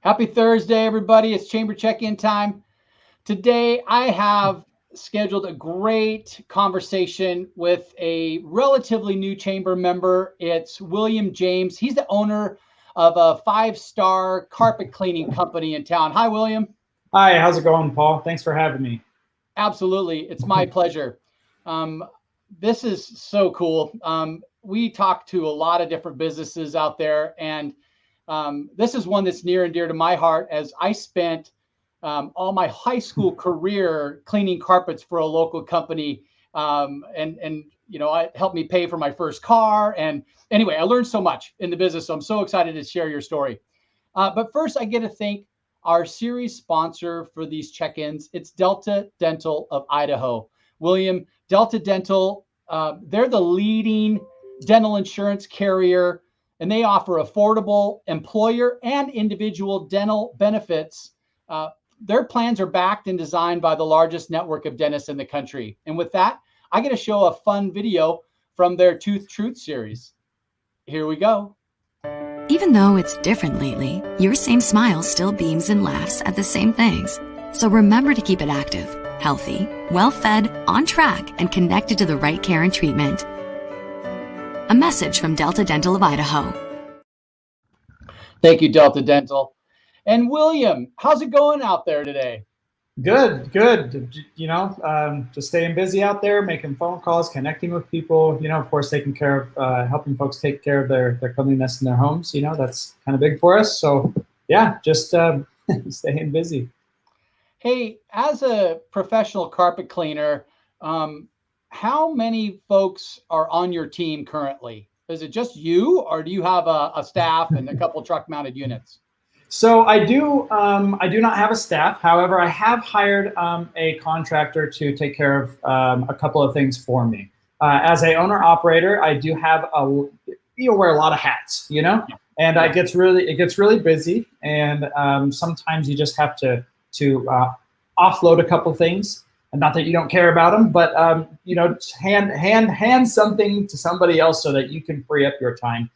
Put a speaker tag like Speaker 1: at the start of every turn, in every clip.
Speaker 1: Happy Thursday, everybody. It's chamber check-in time. Today, I have scheduled a great conversation with a relatively new chamber member. It's William James. He's the owner of a five-star carpet cleaning company in town. Hi, William.
Speaker 2: Hi, how's it going, Paul? Thanks for having me.
Speaker 1: Absolutely. It's my pleasure. Um, this is so cool. We talk to a lot of different businesses out there, and this is one that's near and dear to my heart as I spent all my high school career cleaning carpets for a local company. And it helped me pay for my first car. And anyway, I learned so much in the business. So I'm so excited to share your story. But first, I get to thank our series sponsor for these check-ins. It's Delta Dental of Idaho. William, Delta Dental, they're the leading dental insurance carrier, and they offer affordable employer and individual dental benefits. Their plans are backed and designed by the largest network of dentists in the country. And with that, I get to show a fun video from their Tooth Truth series. Here we go.
Speaker 3: Even though it's different lately, your same smile still beams and laughs at the same things. So remember to keep it active, healthy, well-fed, on track, and connected to the right care and treatment. A message from Delta Dental of Idaho.
Speaker 1: Thank you, Delta Dental. And William, how's it going out there today?
Speaker 2: Good. Just staying busy out there, making phone calls, connecting with people, of course, taking care of, helping folks take care of their cleanliness in their homes. That's kind of big for us. So yeah, just staying busy.
Speaker 1: Hey, as a professional carpet cleaner, how many folks are on your team currently? Is it just you, or do you have a staff and a couple truck mounted units?
Speaker 2: So I do not have a staff. However, I have hired a contractor to take care of a couple of things for me. As a owner operator, I do have wear a lot of hats, and it gets really busy. And sometimes you just have to offload a couple things. And not that you don't care about them, but hand something to somebody else so that you can free up your time.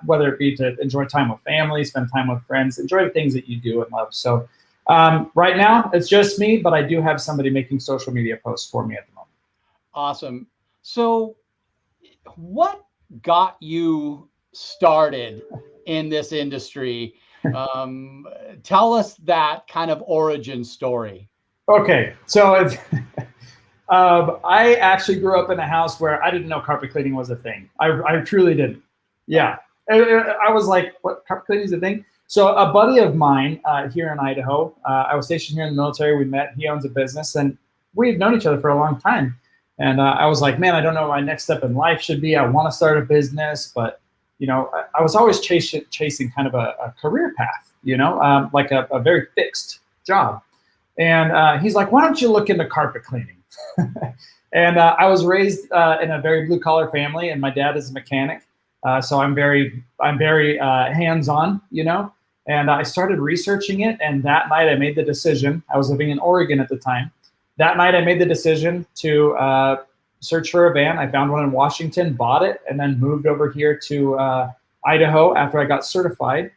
Speaker 2: Whether it be to enjoy time with family, spend time with friends, enjoy the things that you do and love. So right now, it's just me, but I do have somebody making social media posts for me at the moment.
Speaker 1: Awesome. So what got you started in this industry? Tell us that kind of origin story.
Speaker 2: Okay, so I actually grew up in a house where I didn't know carpet cleaning was a thing. I truly didn't. Yeah, I was like, what, carpet cleaning is a thing? So a buddy of mine here in Idaho, I was stationed here in the military. We met. He owns a business, and we've known each other for a long time. And I was like, man, I don't know what my next step in life should be. I want to start a business, but I was always chasing kind of a career path, like a very fixed job. And he's like, why don't you look into carpet cleaning? And I was raised in a very blue collar family, and my dad is a mechanic. So I'm very hands-on, and I started researching it. And that night I made the decision. I was living in Oregon at the time. That night I made the decision to search for a van. I found one in Washington, bought it, and then moved over here to Idaho after I got certified,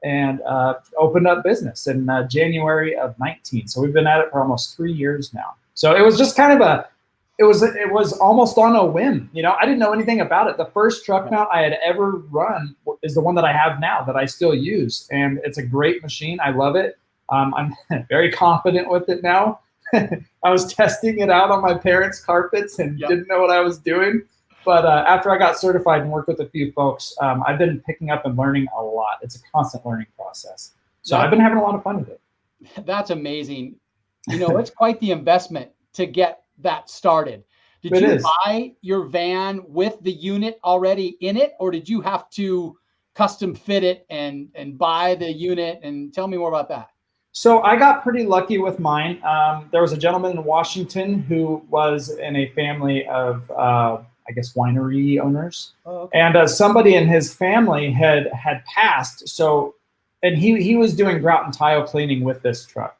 Speaker 2: and opened up business in January of 19. So we've been at it for almost 3 years now. So it was just kind of it was almost on a whim. I didn't know anything about it. The first truck mount I had ever run is the one that I have now that I still use. And it's a great machine. I love it. I'm very confident with it now. I was testing it out on my parents' carpets and didn't know what I was doing. But after I got certified and worked with a few folks, I've been picking up and learning a lot. It's a constant learning process. So I've been having a lot of fun with it.
Speaker 1: That's amazing. It's quite the investment to get that started. Did you buy your van with the unit already in it, or did you have to custom fit it and buy the unit? And tell me more about that.
Speaker 2: So I got pretty lucky with mine. There was a gentleman in Washington who was in a family of, winery owners. Oh, okay. And somebody in his family had passed. So, and he was doing grout and tile cleaning with this truck.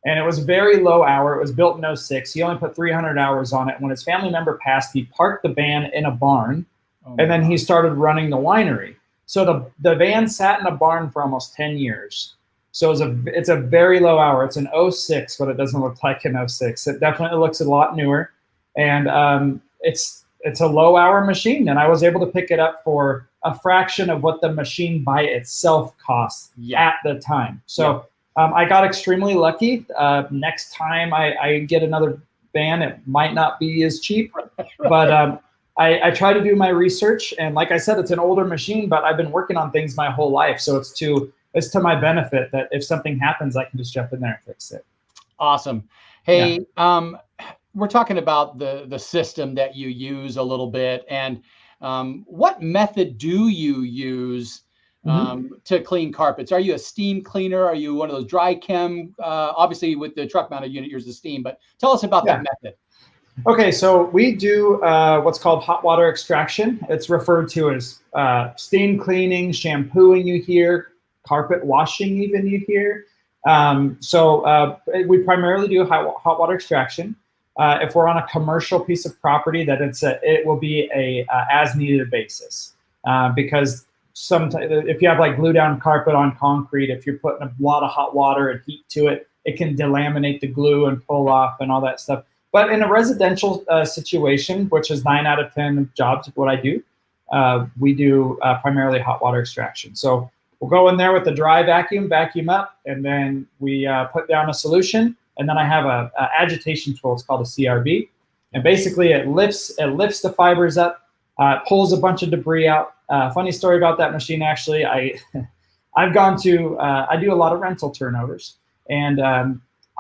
Speaker 2: And it was very low hour. It was built in 06. He only put 300 hours on it. When his family member passed, he parked the van in a barn, and then he started running the winery. So the van sat in a barn for almost 10 years. So it's a very low hour. It's an '06, but it doesn't look like an '06. It definitely looks a lot newer, and it's a low hour machine, and I was able to pick it up for a fraction of what the machine by itself cost at the time. So I got extremely lucky. Next time I get another van, it might not be as cheap, but I try to do my research. And like I said, it's an older machine, but I've been working on things my whole life. So it's to my benefit that if something happens, I can just jump in there and fix it.
Speaker 1: Awesome. Hey, we're talking about the system that you use a little bit, and what method do you use to clean carpets? Are you a steam cleaner? Are you one of those dry chem? Obviously, with the truck mounted unit, yours is steam, but tell us about that method.
Speaker 2: Okay, so we do what's called hot water extraction. It's referred to as steam cleaning, shampooing you hear, carpet washing even you hear. So we primarily do hot water extraction. If we're on a commercial piece of property, that it will be a as needed basis, because sometimes if you have like glue down carpet on concrete, if you're putting a lot of hot water and heat to it, it can delaminate the glue and pull off and all that stuff. But in a residential situation, which is 9 out of 10 jobs of what I do, we do primarily hot water extraction. So we'll go in there with the dry vacuum up, and then we put down a solution. And then I have a agitation tool. It's called a CRB, and basically it lifts the fibers up, pulls a bunch of debris out. Funny story about that machine, actually. I've gone to I do a lot of rental turnovers, and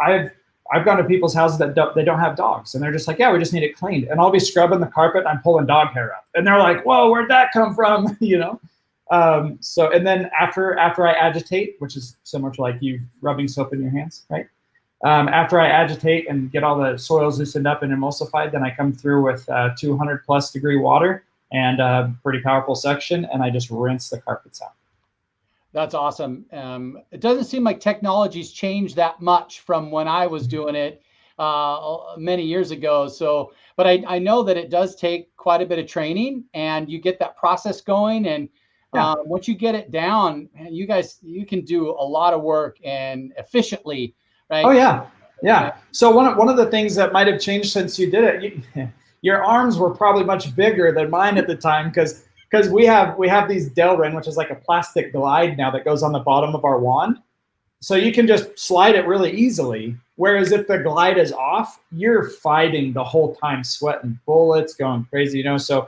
Speaker 2: I've gone to people's houses that they don't have dogs, and they're just like, yeah, we just need it cleaned. And I'll be scrubbing the carpet, and I'm pulling dog hair up, and they're like, whoa, where'd that come from? You know. So and then after I agitate, which is similar to like you rubbing soap in your hands, right? After I agitate and get all the soils loosened up and emulsified, then I come through with 200 plus degree water and pretty powerful suction, and I just rinse the carpets out.
Speaker 1: That's awesome. It doesn't seem like technology's changed that much from when I was doing it many years ago. So, but I know that it does take quite a bit of training, and you get that process going, and once you get it down, man, you can do a lot of work and efficiently. Right.
Speaker 2: Oh yeah. So one of the things that might have changed since you did it, your arms were probably much bigger than mine at the time, because we have these Delrin, which is like a plastic glide now that goes on the bottom of our wand, so you can just slide it really easily. Whereas if the glide is off, you're fighting the whole time, sweating bullets, going crazy, you know. So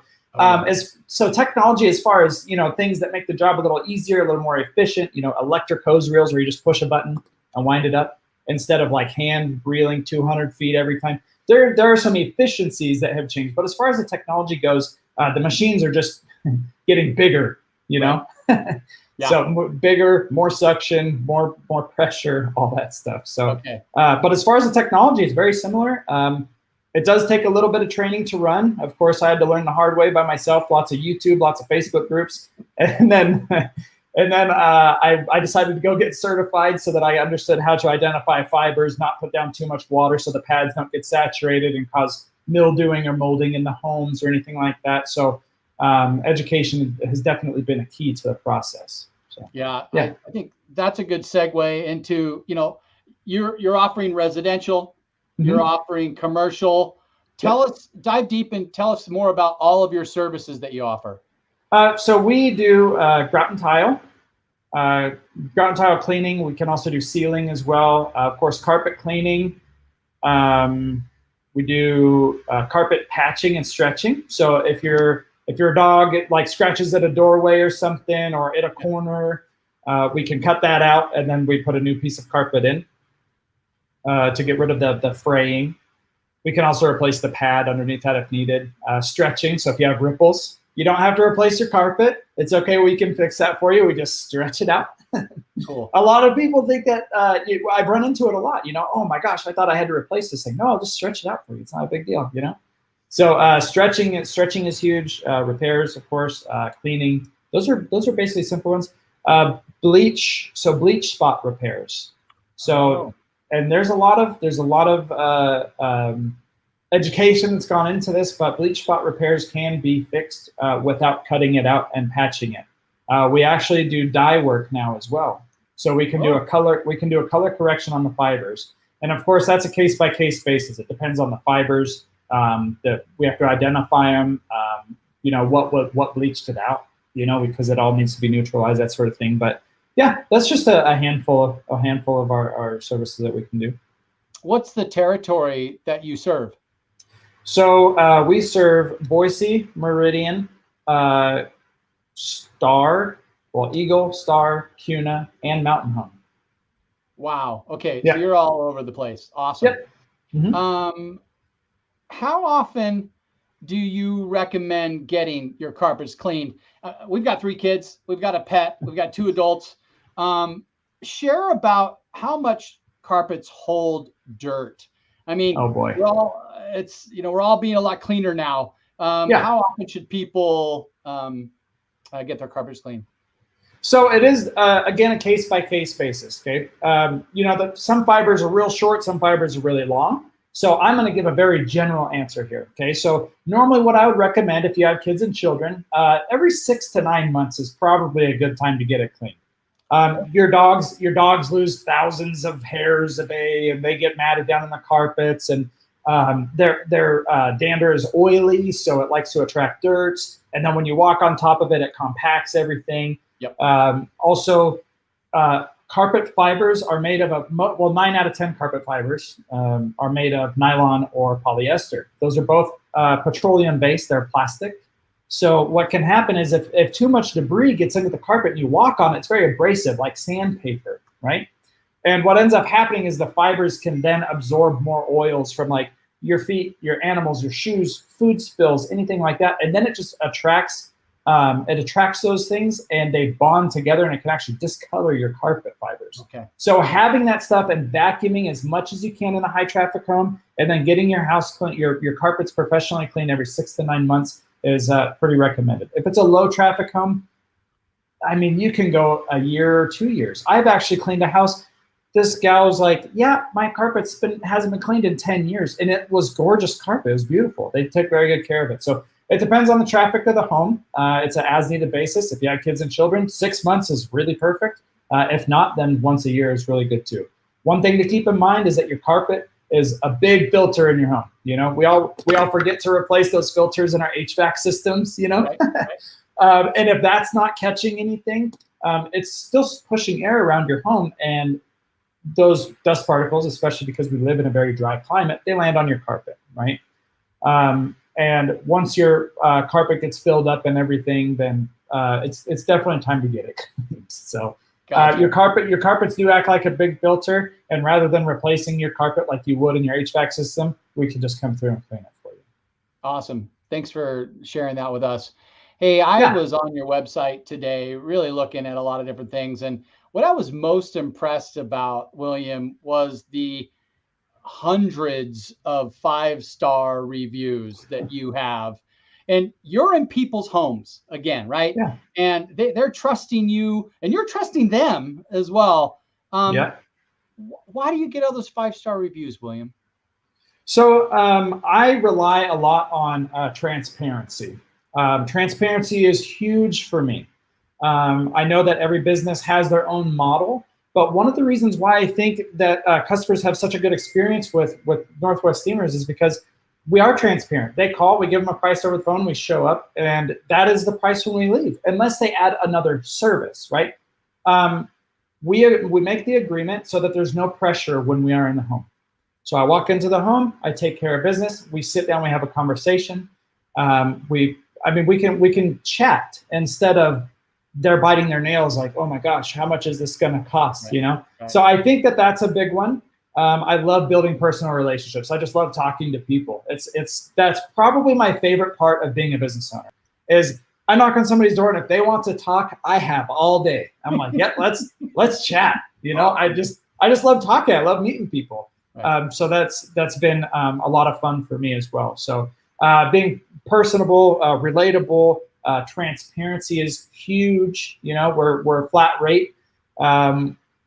Speaker 2: so technology, as far as things that make the job a little easier, a little more efficient, electric hose reels where you just push a button and wind it up, instead of like hand reeling 200 feet every time. There are some efficiencies that have changed, but as far as the technology goes, the machines are just getting bigger, So bigger, more suction, more pressure, all that stuff. So, but as far as the technology, it's very similar. It does take a little bit of training to run. Of course, I had to learn the hard way by myself. Lots of YouTube, lots of Facebook groups, and then I decided to go get certified so that I understood how to identify fibers, not put down too much water so the pads don't get saturated and cause mildewing or molding in the homes or anything like that. So education has definitely been a key to the process. So,
Speaker 1: I think that's a good segue into, you're offering residential, you're offering commercial. Dive deep and tell us more about all of your services that you offer.
Speaker 2: So we do grout and tile cleaning. We can also do sealing as well. Of course, carpet cleaning. We do carpet patching and stretching. So if your dog like scratches at a doorway or something, or at a corner, we can cut that out, and then we put a new piece of carpet in to get rid of the fraying. We can also replace the pad underneath that if needed. Stretching. So if you have ripples, you don't have to replace your carpet. It's okay. We can fix that for you. We just stretch it out.
Speaker 1: Cool. A
Speaker 2: lot of people think that I've run into it a lot. Oh my gosh, I thought I had to replace this thing. No, I'll just stretch it out for you. It's not a big deal. So stretching is huge. Repairs, of course. Cleaning. Those are basically simple ones. Bleach spot repairs. So and there's a lot of education that's gone into this, but bleach spot repairs can be fixed without cutting it out and patching it. We actually do dye work now as well. So we can do a color correction on the fibers. And of course, that's a case-by-case basis. It depends on the fibers. That we have to identify them. What bleached it out. Because it all needs to be neutralized, that sort of thing. But yeah, that's just a handful of our services that we can do.
Speaker 1: What's the territory that you serve?
Speaker 2: So we serve Boise, Meridian, Eagle, Star, Cuna, and Mountain Home.
Speaker 1: Wow. Okay.
Speaker 2: Yeah.
Speaker 1: So you're all over the place. Awesome.
Speaker 2: Yep. Mm-hmm.
Speaker 1: How often do you recommend getting your carpets cleaned? We've got 3 kids. We've got a pet. We've got 2 adults. Share about how much carpets hold dirt. I mean,
Speaker 2: oh boy,
Speaker 1: we're all being a lot cleaner now. How often should people get their carpets cleaned?
Speaker 2: So it is again a case-by-case basis. Okay, some fibers are real short, some fibers are really long. So I'm going to give a very general answer here. Okay, so normally what I would recommend if you have kids and children, every 6 to 9 months is probably a good time to get it cleaned. Your dogs lose thousands of hairs a day, and they get matted down in the carpets, and their dander is oily, so it likes to attract dirt. And then when you walk on top of it, it compacts everything.
Speaker 1: Yep.
Speaker 2: Carpet fibers are made of 9 out of 10 carpet fibers are made of nylon or polyester. Those are both petroleum based. They're plastic. So what can happen is if too much debris gets into the carpet and you walk on it, it's very abrasive, like sandpaper, right? And what ends up happening is the fibers can then absorb more oils from like your feet, your animals, your shoes, food spills, anything like that. And then it just attracts those things, and they bond together, and it can actually discolor your carpet fibers.
Speaker 1: Okay.
Speaker 2: So having that stuff and vacuuming as much as you can in a high traffic home, and then getting your house clean, your carpets professionally cleaned every 6 to 9 months is pretty recommended. If it's a low traffic home, I mean, you can go a year or 2 years. I've actually cleaned a house. This gal was like, yeah, my carpet's hasn't been cleaned in 10 years. And it was gorgeous carpet. It was beautiful. They took very good care of it. So it depends on the traffic of the home. It's an as-needed basis. If you have kids and children, 6 months is really perfect. If not, then once a year is really good too. One thing to keep in mind is that your carpet is a big filter in your home. We all forget to replace those filters in our HVAC systems. Right. And if that's not catching anything, it's still pushing air around your home, and those dust particles, especially because we live in a very dry climate, they land on your carpet, right? And once your carpet gets filled up and everything, then it's definitely time to get it cleaned. So gotcha. Your carpets do act like a big filter, and rather than replacing your carpet like you would in your HVAC system, we can just come through and clean it for you.
Speaker 1: Awesome. Thanks for sharing that with us. Hey, I was on your website today, really looking at a lot of different things. And what I was most impressed about, William, was the hundreds of 5-star reviews that you have. And you're in people's homes again, right?
Speaker 2: Yeah.
Speaker 1: And they're trusting you, and you're trusting them as well. Why do you get all those 5-star reviews, William?
Speaker 2: So I rely a lot on transparency. Transparency is huge for me. I know that every business has their own model, but one of the reasons why I think that customers have such a good experience with Northwest Steamers is because we are transparent. They call, we give them a price over the phone, we show up, and that is the price when we leave, unless they add another service, right? We make the agreement so that there's no pressure when we are in the home. So I walk into the home, I take care of business, we sit down, we have a conversation. We can chat instead of they're biting their nails like, oh my gosh, how much is this going to cost? Right. Right. So I think that that's a big one. I love building personal relationships. I just love talking to people. That's probably my favorite part of being a business owner is I knock on somebody's door, and if they want to talk, I have all day. I'm like, yeah, let's chat. I just love talking. I love meeting people. Right. So that's been a lot of fun for me as well. So being personable, relatable, transparency is huge. We're a flat rate,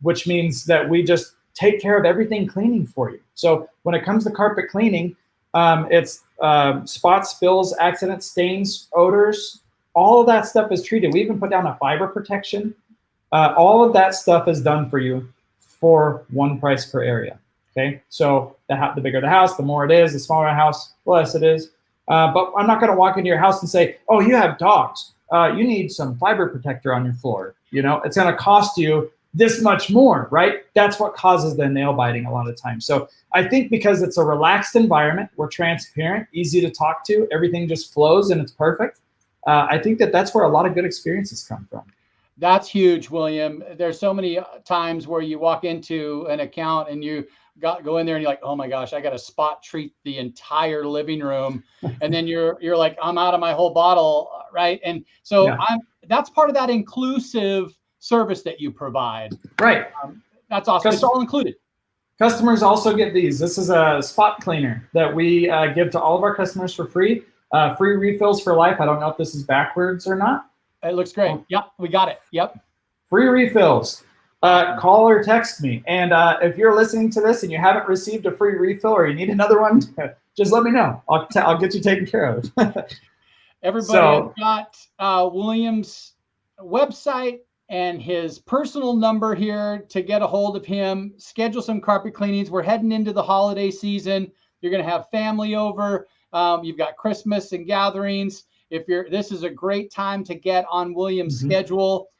Speaker 2: which means that we just take care of everything cleaning for you. So when it comes to carpet cleaning, it's spots, spills, accidents, stains, odors, all of that stuff is treated. We even put down a fiber protection All of that stuff is done for you for one price per area. Okay, so the bigger the house, the more it is. The smaller the house, the less it is. But I'm not going to walk into your house and say, "Oh, you have dogs. You need some fiber protector on your floor." You know, it's going to cost you this much more, right? That's what causes the nail biting a lot of times. So I think because it's a relaxed environment, we're transparent, easy to talk to, everything just flows and it's perfect. I think that's where a lot of good experiences come from.
Speaker 1: That's huge, William. There's so many times where you walk into an account and you go in there and you're like, oh my gosh, I got to spot treat the entire living room, and then you're like, I'm out of my whole bottle, right? And so
Speaker 2: Yeah.
Speaker 1: that's part of that inclusive service that you provide.
Speaker 2: Right.
Speaker 1: That's awesome. It's all included.
Speaker 2: Customers also get these. This is a spot cleaner that we give to all of our customers for free. Free refills for life. I don't know if this is backwards or not.
Speaker 1: It looks great. Yep, we got it. Yep.
Speaker 2: Free refills. Call or text me. And if you're listening to this and you haven't received a free refill or you need another one, just let me know. I'll get you taken care of.
Speaker 1: Everybody got William's website and his personal number here to get a hold of him. Schedule some carpet cleanings. We're heading into the holiday season. You're going to have family over. You've got Christmas and gatherings. This is a great time to get on William's schedule.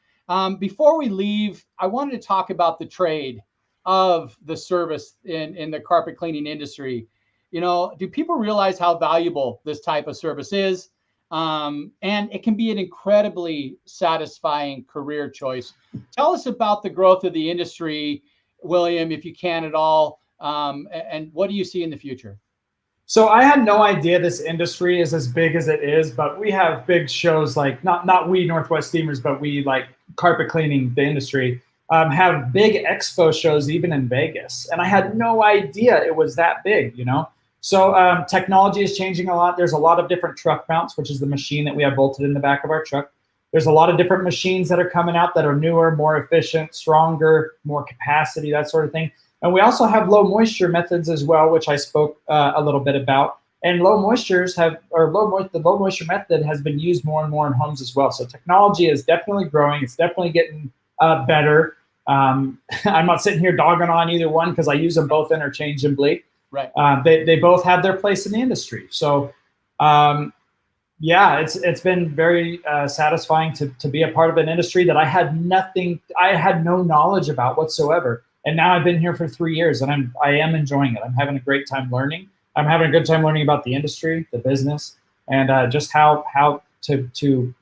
Speaker 1: Before we leave, I wanted to talk about the trade of the service in the carpet cleaning industry. You know, do people realize how valuable this type of service is? And it can be an incredibly satisfying career choice. Tell us about the growth of the industry, William, if you can at all. And what do you see in the future?
Speaker 2: So I had no idea this industry is as big as it is, but we have big shows like not we Northwest Steamers, but we like carpet cleaning, the industry, have big expo shows even in Vegas. And I had no idea it was that big, you know? So technology is changing a lot. There's a lot of different truck mounts, which is the machine that we have bolted in the back of our truck. There's a lot of different machines that are coming out that are newer, more efficient, stronger, more capacity, that sort of thing. And we also have low moisture methods as well, which I spoke a little bit about. And the low moisture method has been used more and more in homes as well. So technology is definitely growing. It's definitely getting better. I'm not sitting here dogging on either one because I use them both interchangeably.
Speaker 1: Right.
Speaker 2: They both have their place in the industry. So yeah, it's been very satisfying to be a part of an industry that I had no knowledge about whatsoever. And now I've been here for 3 years and I am enjoying it. I'm having a great time learning. I'm having a good time learning about the industry, the business, and just how to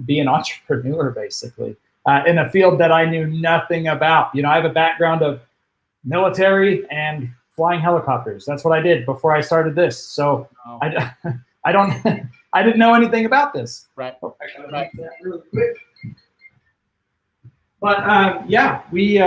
Speaker 2: be an entrepreneur basically in a field that I knew nothing about. You know, I have a background of military and flying helicopters. That's what I did before I started this. So I didn't know anything about this.
Speaker 1: Right.
Speaker 2: Oh, I gotta make that really quick. But yeah, we.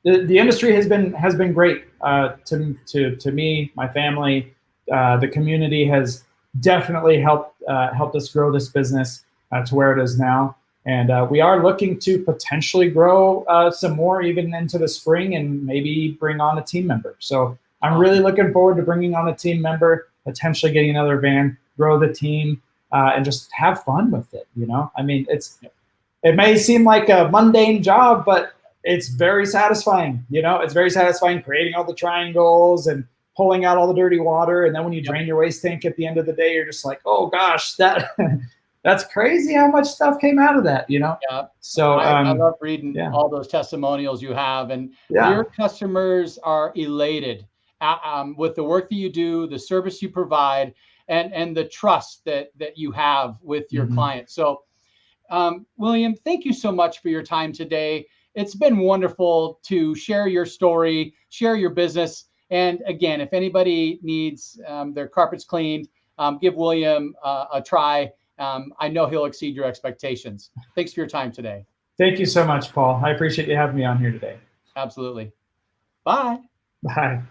Speaker 2: The industry has been great to me, my family. The community has definitely helped us grow this business to where it is now, and we are looking to potentially grow some more even into the spring and maybe bring on a team member. So I'm really looking forward to bringing on a team member, potentially getting another van, grow the team, and just have fun with it. You know, I mean, it may seem like a mundane job, but it's very satisfying. You know, it's very satisfying creating all the triangles and pulling out all the dirty water. And then when you drain your waste tank at the end of the day, you're just like, oh gosh, that's crazy how much stuff came out of that, you know?
Speaker 1: Yeah.
Speaker 2: So
Speaker 1: I love reading all those testimonials you have, and your customers are elated with the work that you do, the service you provide, and the trust that you have with your clients. So William, thank you so much for your time today. It's been wonderful to share your story, share your business. And again, if anybody needs their carpets cleaned, give William a try. I know he'll exceed your expectations. Thanks for your time today.
Speaker 2: Thank you so much, Paul. I appreciate you having me on here today.
Speaker 1: Absolutely. Bye.
Speaker 2: Bye.